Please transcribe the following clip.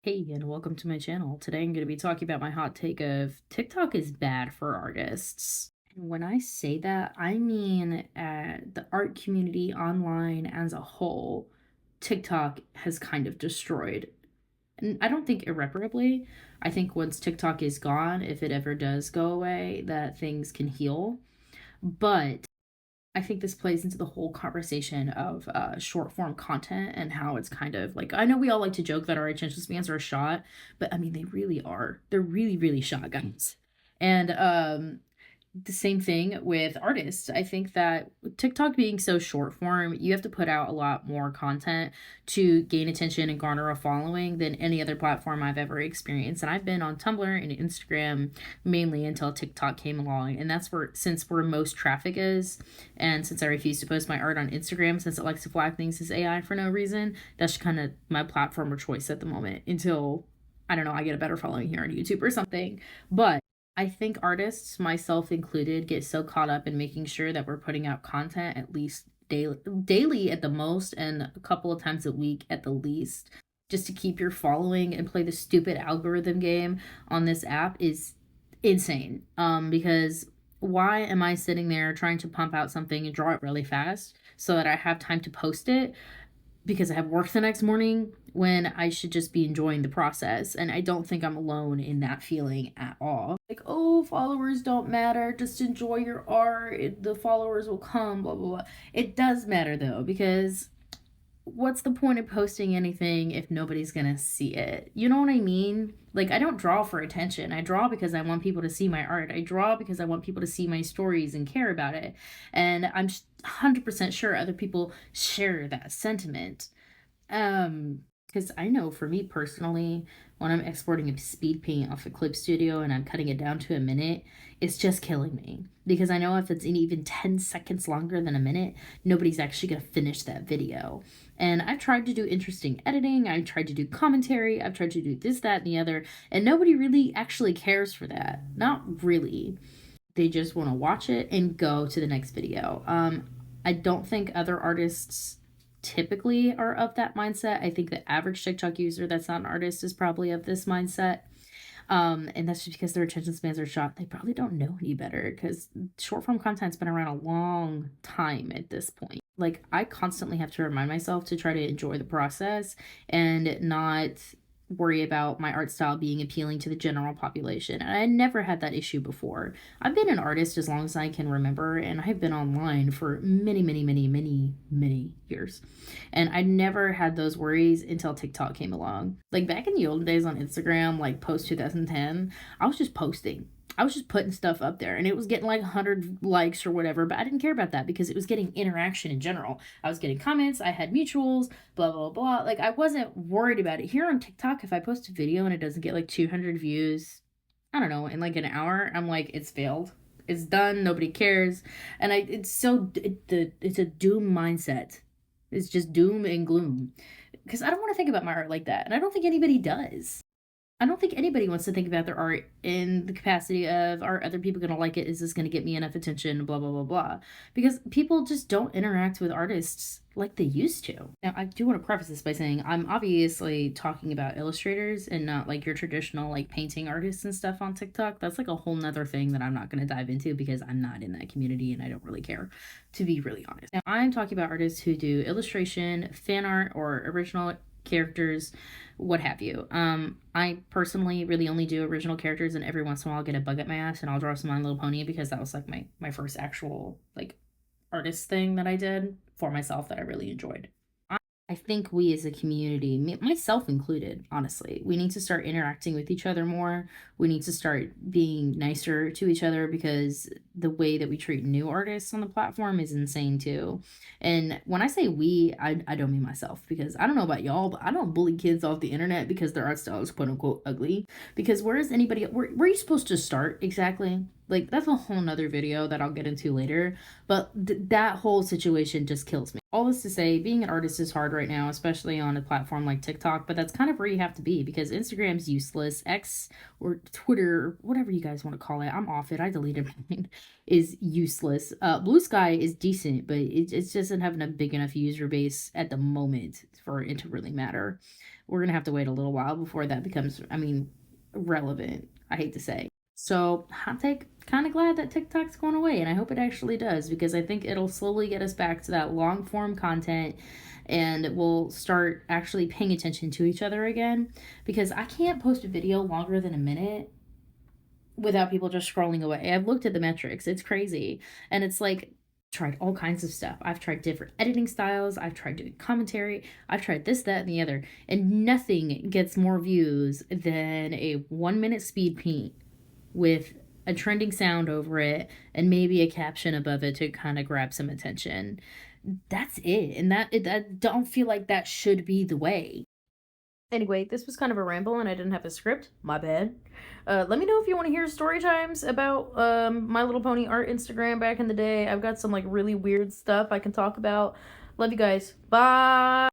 Hey, and welcome to my channel. Today I'm going to be talking about my hot take of TikTok is bad for artists. And when I say that, I mean the art community online as a whole, TikTok has kind of destroyed. And I don't think irreparably. I think once TikTok is gone, if it ever does go away, that things can heal. But I think this plays into the whole conversation of short form content and how it's kind of like, I know we all like to joke that our attention spans are shot, but I mean, they really are. They're really, really shot, guys. And the same thing with artists. I think that TikTok being so short form, you have to put out a lot more content to gain attention and garner a following than any other platform I've ever experienced. And I've been on Tumblr and Instagram mainly until TikTok came along. And that's where most traffic is. And since I refuse to post my art on Instagram, since it likes to flag things as AI for no reason, that's kind of my platform of choice at the moment until, I don't know, I get a better following here on YouTube or something. But I think artists, myself included, get so caught up in making sure that we're putting out content at least daily at the most and a couple of times a week at the least, just to keep your following and play the stupid algorithm game on this app is insane. Because why am I sitting there trying to pump out something and draw it really fast so that I have time to post it because I have work the next morning when I should just be enjoying the process? And I don't think I'm alone in that feeling at all. Like, oh, followers don't matter. Just enjoy your art. The followers will come, blah, blah, blah. It does matter though, because what's the point of posting anything if nobody's gonna see it? You know what I mean? Like, I don't draw for attention. I draw because I want people to see my art. I draw because I want people to see my stories and care about it. And I'm 100% sure other people share that sentiment. Because I know for me personally, when I'm exporting a speed paint off a Clip Studio and I'm cutting it down to a minute, it's just killing me. Because I know if it's even 10 seconds longer than a minute, nobody's actually going to finish that video. And I've tried to do interesting editing, I've tried to do commentary, I've tried to do this, that, and the other, and nobody really actually cares for that. Not really. They just want to watch it and go to the next video. I don't think other artists typically are of that mindset. I think the average TikTok user that's not an artist is probably of this mindset. And that's just because their attention spans are short. They probably don't know any better because short form content's been around a long time at this point. Like, I constantly have to remind myself to try to enjoy the process and not worry about my art style being appealing to the general population. And I never had that issue before. I've been an artist as long as I can remember, and I've been online for many, many, many, many, many years. And I never had those worries until TikTok came along. Like, back in the old days on Instagram, like post 2010, I was just posting. I was just putting stuff up there and it was getting like 100 likes or whatever, but I didn't care about that because it was getting interaction in general. I was getting comments, I had mutuals, blah, blah, blah. Like, I wasn't worried about it. Here on TikTok, if I post a video and it doesn't get like 200 views, I don't know, in like an hour, I'm like, it's failed. It's done. Nobody cares. And it's a doom mindset. It's just doom and gloom because I don't want to think about my art like that. And I don't think anybody does. I don't think anybody wants to think about their art in the capacity of, are other people going to like it? Is this going to get me enough attention? Blah, blah, blah, blah. Because people just don't interact with artists like they used to. Now, I do want to preface this by saying I'm obviously talking about illustrators and not like your traditional like painting artists and stuff on TikTok. That's like a whole nother thing that I'm not going to dive into because I'm not in that community and I don't really care, to be really honest. Now, I'm talking about artists who do illustration, fan art, or original characters, what have you. I personally really only do original characters, and every once in a while I'll get a bug at my ass and I'll draw some My Little Pony because that was like my first actual like artist thing that I did for myself that I really enjoyed. I think we as a community, myself included, honestly, we need to start interacting with each other more. We need to start being nicer to each other because the way that we treat new artists on the platform is insane too. And when I say we, I don't mean myself because I don't know about y'all, but I don't bully kids off the internet because their art style is quote unquote ugly. Because where is anybody, where are you supposed to start exactly? Like, that's a whole nother video that I'll get into later. But that whole situation just kills me. All this to say, being an artist is hard right now, especially on a platform like TikTok. But that's kind of where you have to be because Instagram's useless. X or Twitter, whatever you guys want to call it, I'm off it. I deleted mine. Is useless. BLUESKY is decent, but it just doesn't have a big enough user base at the moment for it to really matter. we're gonna have to wait a little while before that becomes, I mean, relevant, I hate to say. So, hot take, kind of glad that TikTok's going away, and I hope it actually does, because I think it'll slowly get us back to that long form content, and we'll start actually paying attention to each other again. Because I can't post a video longer than a minute without people just scrolling away. I've looked at the metrics, it's crazy. And it's like, tried all kinds of stuff. I've tried different editing styles, I've tried doing commentary, I've tried this, that, and the other, and nothing gets more views than a 1 minute speed paint with a trending sound over it and maybe a caption above it to kind of grab some attention. That's it. And that don't feel like that should be the way. Anyway, this was kind of a ramble and I didn't have a script. My bad. Let me know if you want to hear story times about My Little Pony art Instagram back in the day. I've got some like really weird stuff I can talk about. Love you guys. Bye.